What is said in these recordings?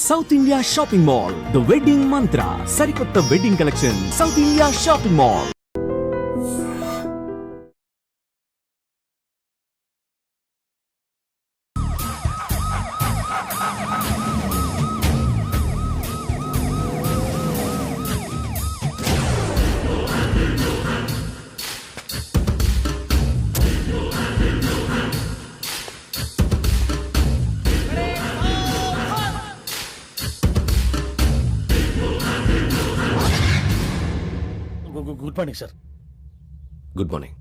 South India shopping mall, the wedding Mantra, సరికొత్త wedding collection, South India shopping mall. Good morning sir. Good morning.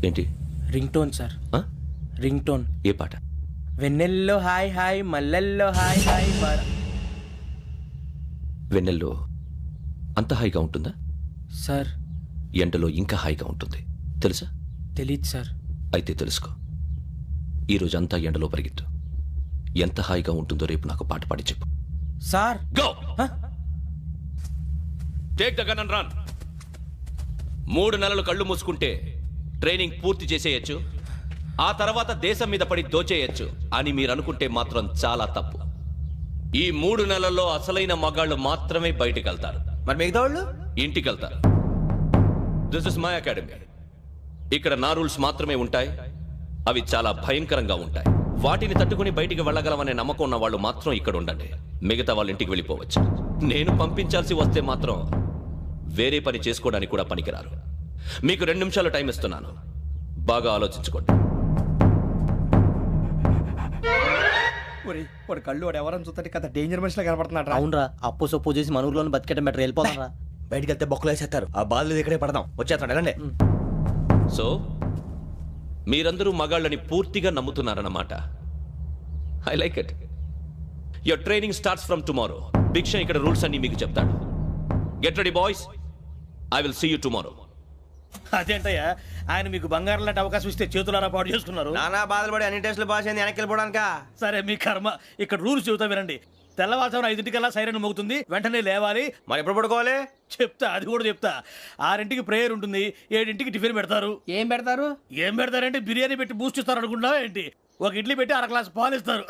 ఏంటి ring tone sir. Ring tone. ఏ పాట? వెన్నెల్లో హాయ్ హాయ్, మల్లెల్లో హాయ్ హాయ్. వెన్నెల్లో అంత హాయిగా ఉంటుందా? సార్ ఎండలో ఇంకా హాయిగా ఉంటుంది తెలుసా? తెలీదు సార్. అయితే తెలుసుకో. ఈరోజు అంతా ఎండలో పరిగెత్తు. ఎంత హాయిగా ఉంటుందో రేపు నాకు పాట పాడి చెప్పు. Sir go. Take the gun and run. 3 నెలలు కళ్ళు మూసుకుంటే ట్రైనింగ్ పూర్తి చేసేయచ్చు, ఆ తర్వాత దేశం మీద పడి దోచేయచ్చు అని మీరు అనుకుంటే మాత్రం చాలా తప్పు. ఈ 3 నెలల్లో అసలైన మగాళ్ళు మాత్రమే బయటికి వెళ్తారు. మరి మిగతా వాళ్ళు ఇంటికి వెళ్తారు. This is my academy. ఇక్కడ నా రూల్స్ మాత్రమే ఉంటాయి. అవి చాలా భయంకరంగా ఉంటాయి. వాటిని తట్టుకుని బయటికి వెళ్ళగలమనే నమ్మకం ఉన్న వాళ్ళు మాత్రం ఇక్కడ ఉండండి. మిగతా వాళ్ళు ఇంటికి వెళ్ళిపోవచ్చు. నేను పంపించాల్సి వస్తే మాత్రం వేరే పని చేసుకోవడానికి కూడా పనికిరారు. మీకు 2 నిమిషాలు టైం ఇస్తున్నాను. బాగా ఆలోచించుకోండి. వాడు కళ్ళు వాడు ఎవరని చూస్తే కదా డేంజర్ మనిషిలో కనపడుతున్నాడు. అవునరా, అప్పు సొప్పు చేసి మన ఊర్లో బతికేయడం బెటర్. వెళ్ళిపోతారా? బయటికి వెళ్తే బొక్కలు వేసేస్తారు. ఆ బాధలు ఇక్కడే పడదాం. వచ్చేస్తాడు ఎలాండి. సో మీరందరూ మగాళ్ళని పూర్తిగా నమ్ముతున్నారన్నమాట. I like it. Your training starts from tomorrow. Bhiksha ఇక్కడ రూల్స్ అన్ని మీకు చెప్తాడు. Get ready boys. I will see you tomorrow. అదేంటయ్యా, ఆయన మీకు బంగారం లాంటి అవకాశం ఇస్తే చేతులారా పాటు చేసుకున్నారు. నానా బాధలు పడి అన్ని టెస్టులు పాస్ అయింది, వెనక్కి వెళ్ళిపోవడానికా? సరే మీ కర్మ. ఇక్కడ రూల్స్ చెబుతా వినండి. తెల్లవారుజామున 5 సైరన్ మోగుతుంది, వెంటనే లేవాలి. మరి ఎప్పుడు పడుకోవాలి? చెప్తా, అది కూడా చెప్తా. 6 ప్రేయర్ ఉంటుంది, 7 టిఫిన్ పెడతారు. ఏం పెడతారు? ఏం పెడతారంటే బిర్యానీ పెట్టి బూస్ట్ ఇస్తారు అనుకుంటున్నావా ఏంటి? ఒక ఇడ్లీ పెట్టి 1 గ్లాస్ పాలు ఇస్తారు.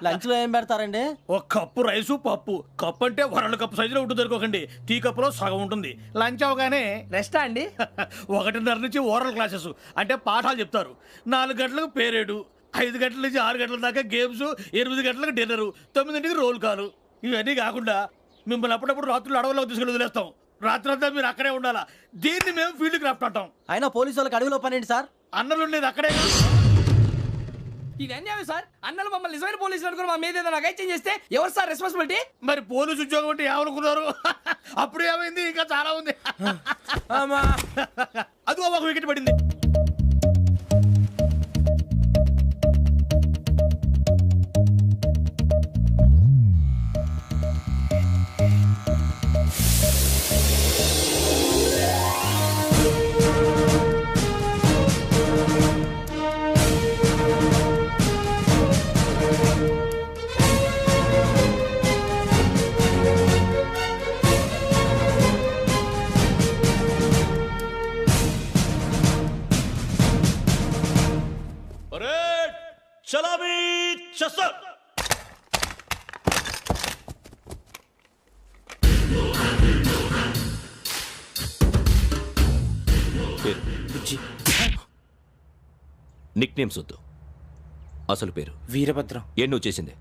లంచ్ లో ఏం పెడతారండి? ఒక కప్పు రైసు పప్పు. కప్పు అంటే 1/2 కప్పు సైజులో ఉంటుంది అనుకోకండి. టీ కప్పులో సగం ఉంటుంది. లంచ్ అవగానే రెస్టా అండి? 1:30 నుంచి ఓరల్ క్లాసెస్ అంటే పాఠాలు చెప్తారు. 4 గంటలకు పేరేడు, 5 గంటల నుంచి 6 గంటల దాకా గేమ్స్, 8 గంటలకు డిన్నరు, 9 రోల్ కాలు. ఇవన్నీ కాకుండా మిమ్మల్ని అప్పుడప్పుడు రాత్రులు అడవుల్లో తీసుకెళ్ళి వదిలేస్తాం. రాత్రంతా మీరు అక్కడే ఉండాలా. దీన్ని మేము ఫీల్డ్ క్రాఫ్ట్ అంటాం. అయినా పోలీసు వాళ్ళకి అడవిలో పని ఏంటి సార్? అన్నలు ఉండేది అక్కడే. ఇది అన్యాయం సార్. అన్నలు మమ్మల్ని నిజమైన పోలీసులు అనుకుని మా మీద ఏదైనా అగైత్యం చేస్తే ఎవరు సార్ రెస్పాన్సిబిలిటీ? మరి పోలీసు ఉద్యోగం అంటే ఏమనుకున్నారు? అప్పుడు ఏమైంది? ఇంకా చాలా ఉంది. అదిగో ఒక వికెట్ పడింది. చలాబీ చసర్. నిక్ నేమ్స్ వద్దు, అసలు పేరు. వీరభద్రం. ఏం నువ్వు చేసింది?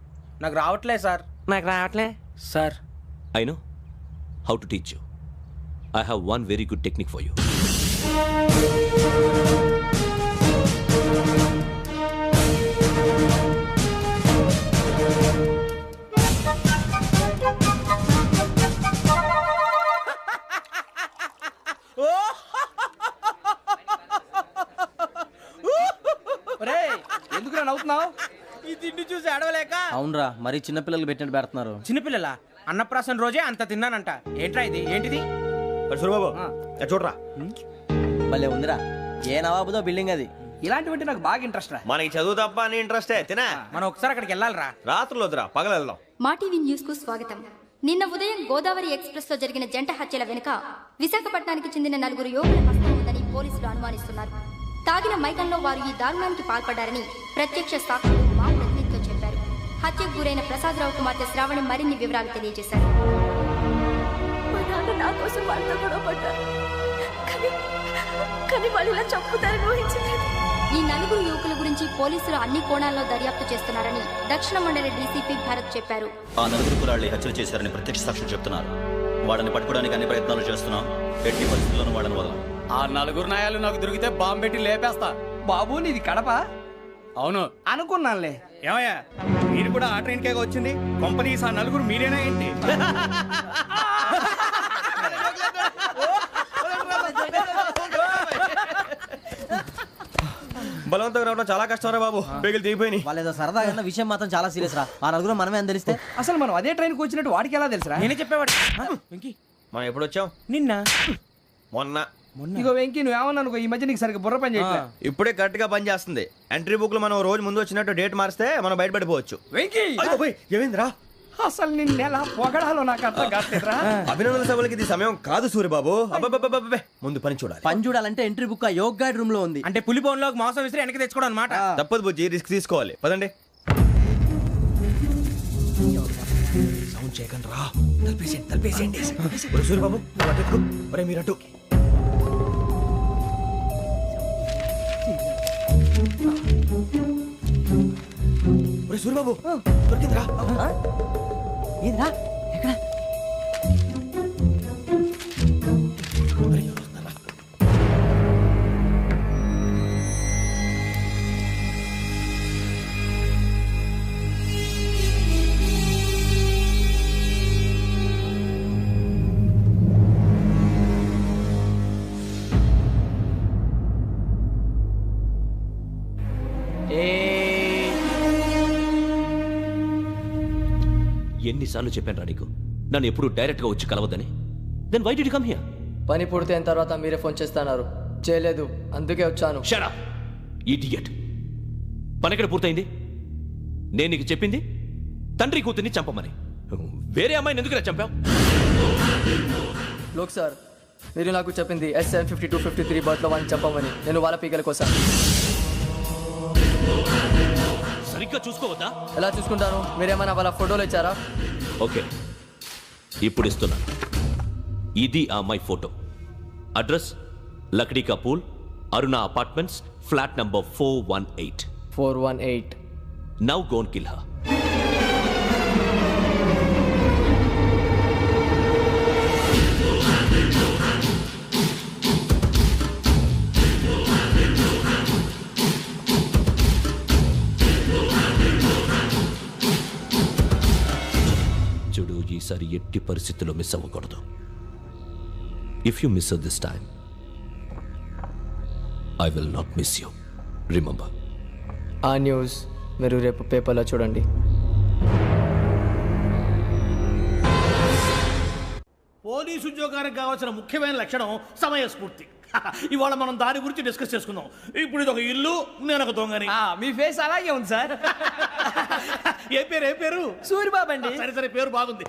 నాకు రావట్లే సార్. నాకు రావట్లే sir. I know how to teach you. I have one very good technique for you. ఎందుకు నవ్వుతున్నావు? ఈ తిండి చూసి అడవలేక. అవునరా, మరి చిన్నపిల్లలు పెట్టినట్టు పెడుతున్నారు. చిన్నపిల్లల అన్నప్రాసన రోజే అంత తిన్నానంట. ఏంట్రా ఇది? ఏంటిది? సూరిబాబు చూడరా. భలే ఉందిరా, ఏ నవాబుదో బిల్డింగ్ అది. ఇలాంటివంటే నాకు బాగా ఇంట్రెస్ట్ రా. మనకి చదువు తప్ప అని ఇంట్రెస్టే తినా. మనం ఒకసారి అక్కడికి వెళ్ళాలిరా. రాత్రులు వద్దురా, పగలు వెళ్దాం. మా టీవీ న్యూస్ కు స్వాగతం. నిన్న ఉదయం గోదావరి ఎక్స్ప్రెస్ లో జరిగిన జంట హత్యల వెనుక విశాఖపట్నానికి చెందిన 4 యువకుల హస్తం ఉందని పోలీసులు అనుమానిస్తున్నారు. తాగిన మైకంలో వారు ఈ దారుణానికి పాల్పడ్డారని ప్రత్యక్ష సాక్షులు మా ప్రతినిధితో చెప్పారు. హత్యకు గురైన ప్రసాదరావు కుమార్తె శ్రావణి మరిన్ని వివరాలు తెలియజేశారు. నా కోసం వాళ్ళతో గొడవ పడ్డారు, కానీ వాళ్ళు ఇలా చంపుతారని ఊహించలేదు. ఈ 4 యువకుల గురించి పోలీసులు అన్ని కోణాల్లో దర్యాప్తు చేస్తున్నారని దక్షిణ మండలి డీసీపీ భరత్ చెప్పారు. ఆ 4 కురాళ్ళు హత్యలు చేశారని ప్రత్యక్ష సాక్షులు చెప్తున్నారు. వాళ్ళని పట్టుకోవడానికి అన్ని ప్రయత్నాలు చేస్తున్నాం. ఎట్టి పరిస్థితుల్లోనూ వాళ్ళని వదలం. ఆ 4 నాయాలు నాకు దొరికితే బాంబు పెట్టి లేపేస్తా. బాబు నీది కడప? అవును అనుకున్నానులే. ఏమయ్యా, మీరు కూడా ఆ ట్రైన్ కేగా వచ్చింది? కంపెనీస్ ఆ 4 మీరేనా ఏంటి? బలవంతంగా రావడం చాలా కష్టం రా బాబు. బేగులు దిగిపోయినాయి. వాళ్ళేదో సరదాగా అన్న విషయం మాత్రం చాలా సీరియస్ రా. ఆ 4 మనమే అని తెలిస్తే అసలు మనం అదే ట్రైన్కి వచ్చినట్టు వాడికి ఎలా తెలుసురా? నేనే చెప్పేవాడు. మనం ఎప్పుడు వచ్చాం? నిన్న మొన్న. ఇగో వెంకీ, నువ్వేమన్నా అనుకో, ఈ మధ్య నీకు సరిగ్గా బుర్ర పని చేయట్లేదు. ఇప్పుడే కరెక్ట్ గా పని చేస్తుంది. ఎంట్రీ బుక్ లో మనం రోజు ముందు వచ్చినట్టు డేట్ మారిస్తే మనం బయటపడిపోవచ్చు. వెంకీ, ఏమైందిరా? అసలు నిన్న ఎలా పొగడాలో నాకు అర్థం కాట్లేదురా. అభినందన సభలకి ఇది సమయం కాదు సూరిబాబు. అబ్బబ్బబ్బబ్బబ్బే, ముందు పని చూడాలి. పని చూడాలంటే ఎంట్రీ బుక్ ఆ యోగ్ గైడ్ రూమ్ లో ఉంది. అంటే పులి బోన్లోకి మాంసం విసిరి వెనక్కి తెచ్చుకోవడం అనమాట. తప్పదు బుజ్జి, రిస్క్ తీసుకోవాలి. పదండి. సౌండ్ చేయకండి రా. తలపేసేయండి. సూరిబాబు ఒరే మీరు అటు. ఒరే సూరిబాబు దొరికిందిరా. ఏంద్రా ఎక్కడ? ఎన్నిసార్లు చెప్పాను రా నీకు, నన్ను ఎప్పుడు డైరెక్ట్ గా వచ్చి కలవద్దని? Then why did you come here? పని పూర్తయిన తర్వాత మీరే ఫోన్ చేస్తున్నారు. చేయలేదు, అందుకే వచ్చాను. Shut up idiot. పని ఎక్కడ పూర్తయింది? నేను నీకు చెప్పింది తండ్రి కూతుర్ని చంపమని. వేరే అమ్మాయిని ఎందుకు చంపావు? లోక్ సార్, మీరు నాకు చెప్పింది SM 5253 బర్త్లో వాడిని చంపమని. నేను వాళ్ళ పీకల కోసం. సరిగ్గా చూసుకోవద్దా? ఎలా చూసుకుంటాను? మీరేమైనా వాళ్ళ ఫోటోలు ఇచ్చారా? ఓకే, ఇప్పుడు ఇస్తున్నా. ఇది ఆ అమ్మాయి ఫోటో. అడ్రస్ లక్డీ కా pool, Aruna apartments, flat number 418. 418. Now go and kill her. చూడు, ఈసారి ఎట్టి పరిస్థితుల్లో మిస్ అవ్వకూడదు. If you miss this time, I will not miss you. Remember. ఆ న్యూస్ మీరు రేపు పేపర్లో చూడండి. పోలీసు ఉద్యోగానికి కావాల్సిన ముఖ్యమైన లక్షణం సమయస్ఫూర్తి. ఇవాళ మనం దాని గురించి డిస్కస్ చేసుకుందాం. ఇప్పుడు ఇది ఒక ఇల్లు, నేను ఒక దొంగని. మీ ఫేస్ అలాగే ఉంది సార్. ఏ పేరు? సూరిబాబు అండి. సరే పేరు బాగుంది.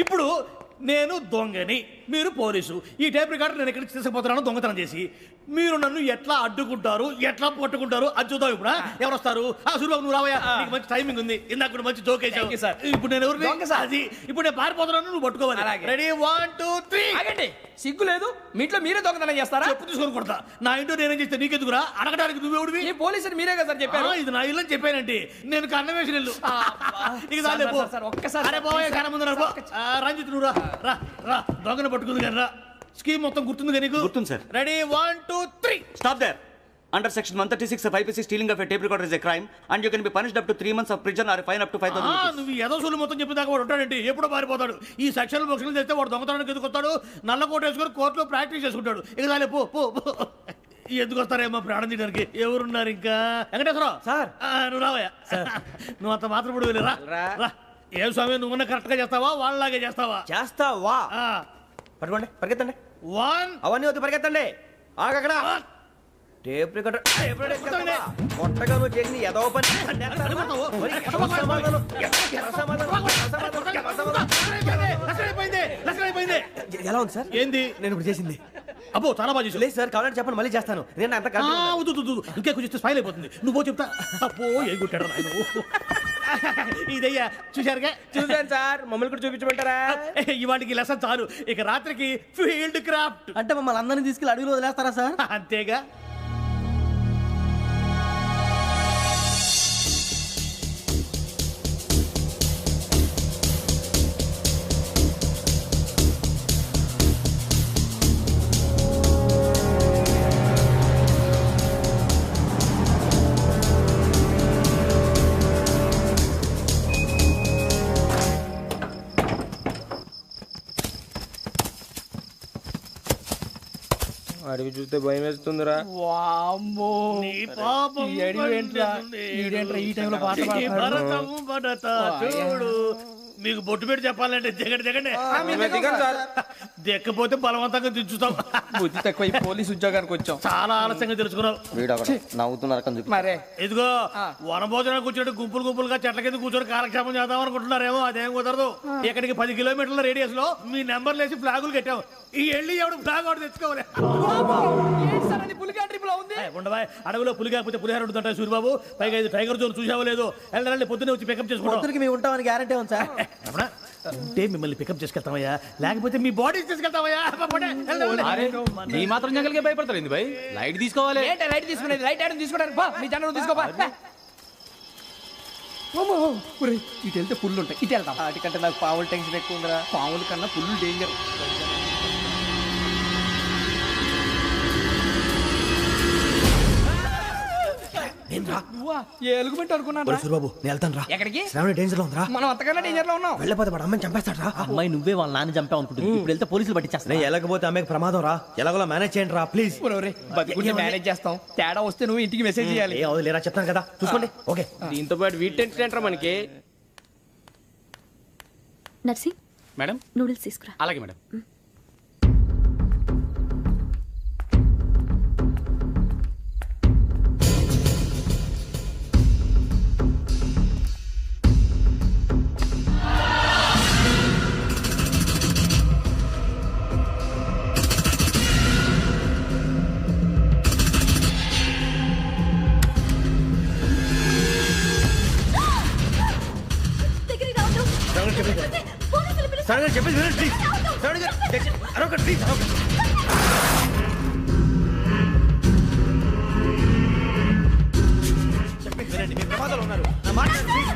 ఇప్పుడు నేను దొంగని, మీరు పోలీసు. ఈ టైప్ రికార్డు నేను ఎక్కడికి తీసుకుపోతున్నాను దొంగతనం చేసి. మీరు నన్ను ఎట్లా అడ్డుకుంటారు, ఎట్లా పట్టుకుంటారు అది చూద్దాం. ఇప్పుడు ఎవరు వస్తారు? సూరిబాబు నువ్వు రావయ్యా, నీకు మంచి టైమింగ్ ఉంది. ఇందాక మంచి జోక్ వేసావు సార్. ఇప్పుడు నేను ఎవరు? అది ఇప్పుడు నేను పారిపోతున్నాను, నువ్వు పట్టుకోవాలి. రెడీ 1 2 3. ఆగండి, సిగ్గు లేదు? మీ ఇంట్లో మీరే దొంగతనం చేస్తారా? చెప్పు తీసుకొని కొడతా. నా ఇంట్లో నేనేం చేస్తే నీకెందుకురా? అడగడానికి నువ్వెవడివి? ఈ పోలీసులు మీరే కదా సార్ చెప్పారు. ఇది నా ఇల్లు అని చెప్పానండి. నేను కన్న వేసిన ఇల్లు. ఒక్కసారి రంజిత్ నువ్వు రా రా, దొంగను పట్టుకుంది కానీ రా. స్కీమ్ మొత్తం గుర్తుంది కానీ నీకు? గుర్తుంది sir. Ready 1 2 3. Stop there. Under section 136 of IPC, stealing of a tape recorder is a crime and you can be punished up to 3 months of prison or a fine up to 5,000 rupees. నువ్వు ఎదసూలు మొత్తం చెప్పేదాకా వాడు ఉంటాడండి. ఎప్పుడో పారిపోతాడు. ఈ section బుక్స్లు చేస్తే వాడు దొంగతనానికి ఎందుకు వస్తాడు? నల్ల కోట వేసుకొని కోర్టులో ప్రాక్టీస్ చేసుకుంటాడు. ఇక చాలే పో పో. ఎందుకు వస్తారేమో ప్రాణం తీయడానికి? ఎవరున్నారు ఇంకా? వెంకటేశ్వరరావు సార్, నువ్వు రావయ్యా. నువ్వు అంత మాత్రం ఇప్పుడు వెళ్ళి రా. ఏం స్వామి, నువ్వు కరెక్ట్ గా చేస్తావా వాళ్ళలాగే చేస్తావా? చేస్తావా? పట్టుకోండి, పరిగెత్తండి. 1 అవన్నీ వద్దు పరిగెత్తండి ఆగక్కడ టేప్ రికార్డర్ కొత్తగా నువ్వు చేసిన ఏదో పని ఎలా ఉంది సార్ ఏంది నేను ఇప్పుడు చేసింది అబ్బో చాలా బాగా చేసావు. లేదు సార్ కావాలంటే చెప్పండి మళ్ళీ చేస్తాను నేను అంత ఆ, వద్దు, వద్దు, వద్దు. ఇంకే కొంచెం స్మైల్ అయిపోతుంది. నువ్వు చెప్తా. అబ్బో ఏ కొట్టాడు నాయన. ఇదయ్యా చూశారుగా. చూసాను సార్ మమ్మల్ని కూడా చూపించమంటారా? ఇవాటికి లెసన్ చాలు. ఇక రాత్రికి ఫీల్డ్ క్రాఫ్ట్. అంటే మమ్మల్ని అందరినీ తీసుకెళ్ళి అడుగులో వదిలేస్తారా సార్? అంతేగా. అడవి చూస్తే భయం వేస్తుందిరా. వామ్మో నీ పాపం ఈ అడవి ఏంట్రా? ఈడేంట్రా ఈ టైంలో పాట ఈ పాడుతున్నాడు? భరతం భరత చూడు. మీకు బొట్టు పెట్టి చెప్పాలంటే దిగండి దిగండి. దిగండి సార్. దిక్కపోతే బలవంతంగా దించుతాం. బుద్ధి తక్కువ ఈ పోలీస్ ఉద్యోగానికి వచ్చాం. చాలా ఆలస్యంగా తెలుసుకున్నావు. నవ్వుతున్నారు కొంచెం. మరే ఇదిగో వనభోజనం కూర్చోటి గుంపులు గుంపులుగా చెట్ల కింద కూర్చొని కాలక్షేపం చేద్దాం అనుకుంటున్నారేమో. అదేం కుదరదు. ఇక్కడికి 10 కిలోమీటర్ల రేడియస్ లో మీ నెంబర్లు వేసి ఫ్లాగులు కట్టాం. ఈ వెళ్ళి ఎవడు ఫ్లాగ్ ఒకటి తెచ్చుకోవాలి. పులిగా ట్రిప్ లో ఉంది. ఉండవా అడవిలో పులి కాకపోతే పులిహార ఉంటుంటాయి సూరిబాబు. పైగా ఇది టైగర్ జోన్ చూసావో లేదో. వెళ్ళండి పొద్దున్నే వచ్చి పికప్ చేసుకుంటాం. పొద్దునకి మేము ఉంటామని గ్యారంటీ ఉంది సార్. అంటే మిమ్మల్ని పికప్ చేసుకెళ్తామయ్యా, లేకపోతే మీ బాడీ తీసుకెళ్తామయ్యా. ఈ మాత్రం జంగల్కే భయపడతారు భయ్. లైట్ తీసుకోవాలి. ఏంటి లైట్ తీసుకునేది? లైట్ ఆడని తీసుకోవడానికి బా మీ జనం తీసుకోబా. ఇటు వెళ్తే పుల్లు ఉంటాయి. ఇటు వెళ్తాం. వాటికంటే నాకు పావులు టెన్షన్ ఎక్కువ ఉందిరా. పాముల కన్నా పుల్లు డేంజర్. ఎలుగుబెట్టి అనుకున్నాను. సూరిబాబు నేను వెళ్తాను రా. ఎక్కడికి? శ్రావణి డేంజర్ లో ఉందిరా. మనం అంతకన్నా డేంజర్ లో ఉన్నాం. వెళ్ళపోతే వాడు అమ్మని చంపేస్తాడు రా. అమ్మాయి నువ్వే వాళ్ళ నాన్న చంపావు అనుకుంటుంది. ఇప్పుడు వెళ్తే పోలీసులు పట్టించేస్తా. నేను వెళ్ళకపోతే అమ్మకి ప్రమాదం రా. ఎలాగోలా మేనేజ్ చేయండి రా ప్లీజ్. బతుకుంటే మేనేజ్ చేస్తాం. తేడా వస్తే నువ్వు ఇంటికి మెసేజ్ చేయాలి. ఏ అవదు లేరా చెప్తాను కదా చూసుకోండి. ఓకే దీంతో పాటు వీటి టెన్షన్ ఏంట్రా మనకి. నర్సి మేడం నూడిల్స్ తీసుకురా. అలాగే మేడం. దగ్గరికి రావద్దు. పోలీసులు పిలుస్తారు. శ్రావణి చెప్పేసి వినండి ప్లీజ్. శ్రావణి గారు అరొకటి ప్లీజ్. చెప్పేసి వినండి మీరు ప్రమాదాలు ఉన్నారు. నా మాట వినండి, ప్లీజ్.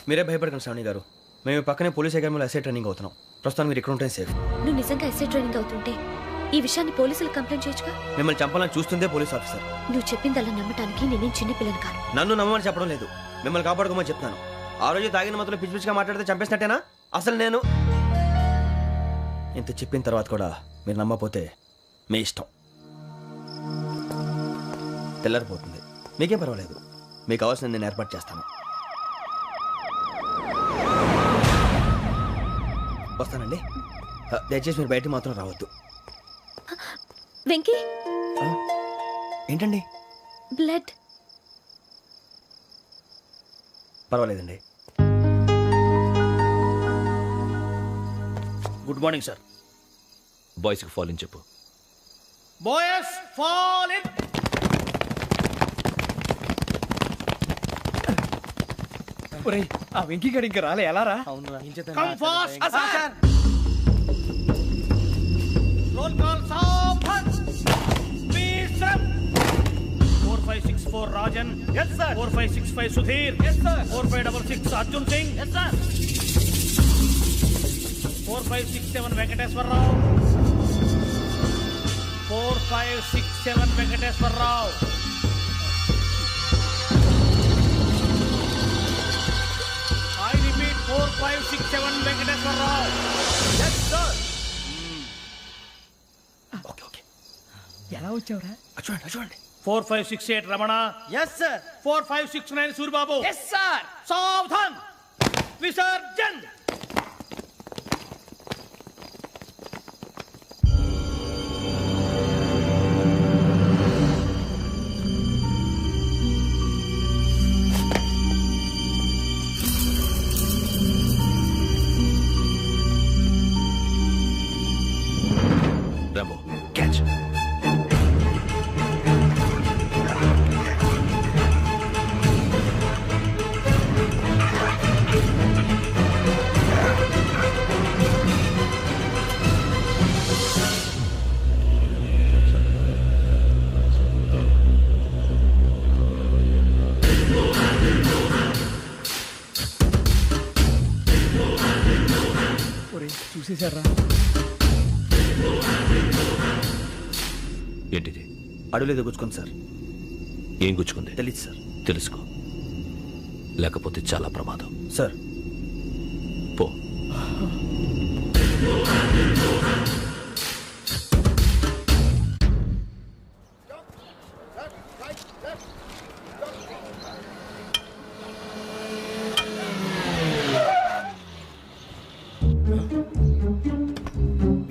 మీరే భయపడకండి శ్రావణి గారు. మేము పక్కనే పోలీస్ అకాడమీలో ఎస్ఐ ట్రైనింగ్ అవుతున్నాం. ప్రస్తుతం మీరు ఇక్కడ ఉంటే సేఫ్. నువ్వు నిజంగా ఎస్ఐ ట్రైనింగ్ అవుతుంటే ఈ విషయాన్ని పోలీసులకు కంప్లైంట్ చేయొచ్చుగా. మిమ్మల్ని చంపాలని చూస్తుందే పోలీస్ ఆఫీసర్. నువ్వు చెప్పిందల్లా నమ్మటానికి నేనేం చిన్నపిల్లని కాను. నన్ను నమ్మమని చెప్పడం లేదు, మిమ్మల్ని కాపాడుకోమని చెప్తాను. ఆ రోజు తాగిన మొత్తం పిచ్చి పిచ్చిగా మాట్లాడితే చంపేసినట్టేనా? అసలు నేను ఇంత చెప్పిన తర్వాత కూడా మీరు నమ్మపోతే మీ ఇష్టం. తెల్లరిపోతుంది, మీకేం పర్వాలేదు. మీకు కావాల్సిన నేను ఏర్పాటు చేస్తాను. వస్తానండి. దయచేసి మీరు బయట మాత్రం రావద్దు. వెంకీ ఏంటండి? బ్లడ్. పర్వాలేదండి. Good morning sir. బాయ్స్కి ఫాల్ ఇన్ చెప్పు. Boys fall in. ఆ వెంకీ గడి ఇంకా రాలే. ఎలా రా? Come fast. Rajan. 4565 Sudheer. 4566 Arjun Singh. 4567 Venkateswararao. 4567 Venkateswararao. I repeat 4567 Venkateswararao. ఎలా వచ్చావురా? చూడండి 4568 Ramana. Yes sir. 4569 Suribabu. Yes sir. సావధాన్ విసర్జన్. Rambo catch. చూసేశారా? ఏంటిది? అడుగులేదు గుచ్చుకోండి సార్. ఏం గుచ్చుకుంది? తెలీదు సార్. తెలుసుకో, లేకపోతే చాలా ప్రమాదం. సార్ పో.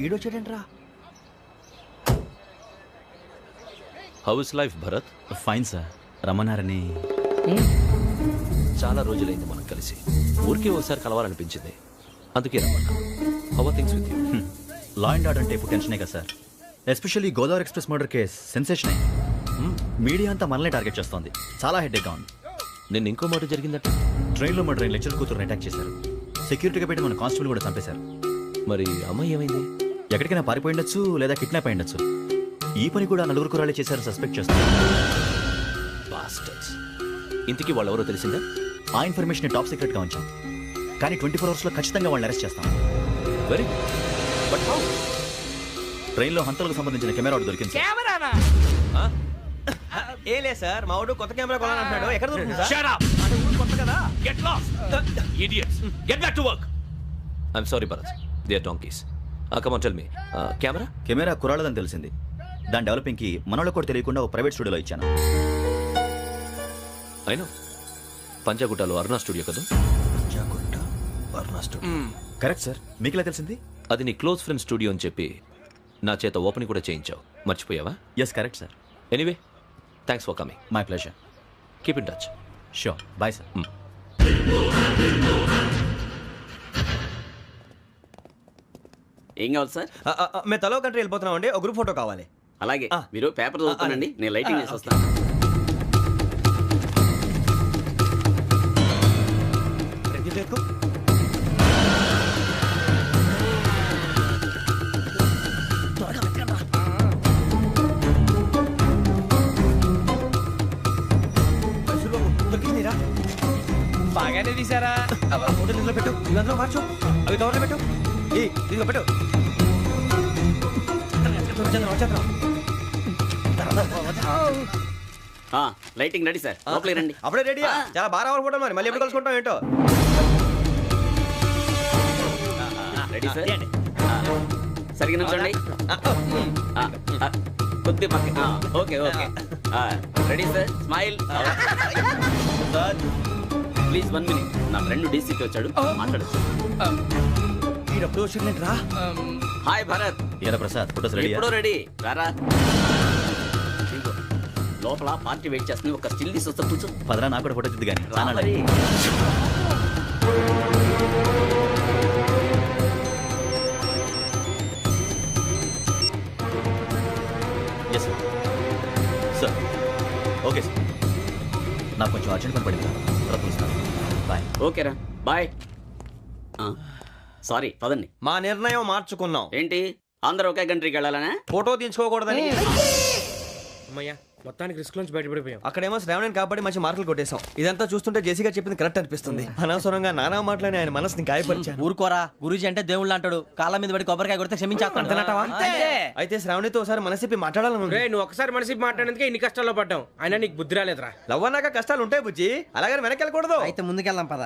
ఈడొచ్చాడంట్రా. How is life Bharat? Fine sir. రమ్మన్నారని. చాలా రోజులైంది మనం కలిసి. ఊరికే ఒకసారి కలవాలనిపించింది, అందుకే రమ్మన్నా. How are things with you? Law and order అంటే ఇప్పుడు టెన్షనే కదా sir. Especially Godavari express murder case sensation అయింది. మీడియా అంతా మనల్ని టార్గెట్ చేస్తోంది. చాలా హెడ్ఏక్గా ఉంది. నిన్న ఇంకో మాట జరిగిందట. ట్రైన్లో మర్డర్ అయిన లెక్చర్ కూతురుని అటాక్ చేశారు. సెక్యూరిటీగా పెట్టి మన కానిస్టేబుల్ కూడా చంపేశారు. మరి అమ్మాయి ఏమైంది? ఎక్కడికైనా పారిపోయి ఉండొచ్చు, లేదా కిడ్నాప్ అయి ఉండొచ్చు. ఈ పని కూడా నలుగురు కురాలే చేశారు సస్పెక్ట్ చేస్తారు. బాస్టర్స్. ఇంతకీ వాళ్ళు ఎవరో తెలిసిందా? ఆ ఇన్ఫర్మేషన్ టాప్ సీక్రెట్గా ఉంచాం, కానీ 24 అవర్స్లో ఖచ్చితంగా వాళ్ళని అరెస్ట్ చేస్తాం. Very but how? ట్రైన్లో హంతలకు సంబంధించిన కెమెరా ఒకటి దొరికింది సార్. కెమెరానా? ఏ లే సార్, మా వాడు కొత్త కెమెరా కొనాలంటున్నాడు. ఎక్కడ దొరుకుతుంది సార్? Shut up! అంటే ఊరు కొత్త కదా. Get lost! Idiots! Get back to work! I'm sorry, Bharat. They are donkeys. Come on, tell me. Camera? Camera కురాలదని తెలిసింది. దాని డెవలపింగ్కి మనలో కూడా తెలియకుండా ఒక ప్రైవేట్ స్టూడియోలో ఇచ్చాను. I know. పంజాగుట్టలో అరుణా స్టూడియో కదా? Panjagutta Aruna studio. Correct sir. మీకు ఇలా తెలిసింది? అది నీ క్లోజ్ ఫ్రెండ్ స్టూడియో అని చెప్పి నా చేత ఓపెన్ కూడా చేయించావు. మర్చిపోయావా? Yes correct sir. Anyway, thanks for coming. My pleasure. Keep in touch. Sure. Bye sir. ఏం కావాలి సార్? మేము తలో కంట్రీ వెళ్ళిపోతున్నాం అండి. ఒక గ్రూప్ ఫోటో కావాలి. అలాగే, మీరు పేపర్ చదువుతానండి, నేను లైటింగ్ చేసి వస్తాను. బాగానే తీసారా? ఫోటో ఇందులో పెట్టు, ఇవి అందులో మార్చు, అవి కవర్లో పెట్టు, ఇదిగో పెట్టు. లైటింగ్ రెడీ సార్, లోపలికి రండి. అప్పుడే రెడీ? చాలా బాగా రావాలి ఫోటో. మరి మళ్ళీ ఎప్పుడు కలుసుకుంటాం ఏంటో. Ready sir. సరిగ్గా నుంచోండి. కొద్ది పక్క. Okay okay. Ready sir. Smile. Please 1 minute. నా ఫ్రెండ్ డీసీకి వచ్చాడు, మాట్లాడచ్చు. ఈడప్పుడు వచ్చిందంటరా. హాయ్ భరత్. ఏరా ప్రసాద్, ఫోటోస్ రెడీ? ఎప్పుడో రెడీ. రారా. లోపల పార్టీ వెయిట్ చేస్తుంది, ఒక స్టిల్ తీసి వస్తా, కూర్చో. పదరా, నాకు కూడా ఫోటో తిద్దు కానీ. మరి. Yes sir. Sir okay sir. నాకు కొంచెం అర్జెంట్ పని పడింది, తర్వాత పిలుస్తాను. బాయ్. ఓకేరా, బాయ్. సారీ, పదండి. మా నిర్ణయం మార్చుకున్నాం. ఏంటి, అందరూ ఒకే కంట్రీకి వెళ్ళాలనే? ఫోటో తీసుకోకూడదని. అమ్మయ్యా, మొత్తానికి రిస్క్ నుంచి బయటపడిపోయాం. అక్కడేమో శ్రావణిని కాబట్టి మంచి మార్కులు కొట్టేశాం. ఇదంతా చూస్తుంటే జేసీగా చెప్పింది కరెక్ట్ అనిపిస్తుంది. అనవసరంగా నానా మాటలని ఆయన మనసుని గాయపరిచాను. ఊరుకోరా, గురూజీ అంటే దేవుళ్ళు అంటాడు. కాళ్ళ మీద పడి కొబ్బరికాయ కొడితే క్షమించేస్తాను. అయితే శ్రావణితో ఒకసారి మనసిప్పి మాట్లాడాలను. రే నువ్వు ఒకసారి మనసి మాట్లాడేందుకే ఇన్ని కష్టాల్లో పడ్డాం. అయినా నీకు బుద్ధి రాలేదురా. లవ్ అన్నాక కష్టాలు ఉంటాయి బుజ్జి, అలాగని వెనక్కి వెళ్ళకూడదు. అయితే ముందుకెళ్దాం పద.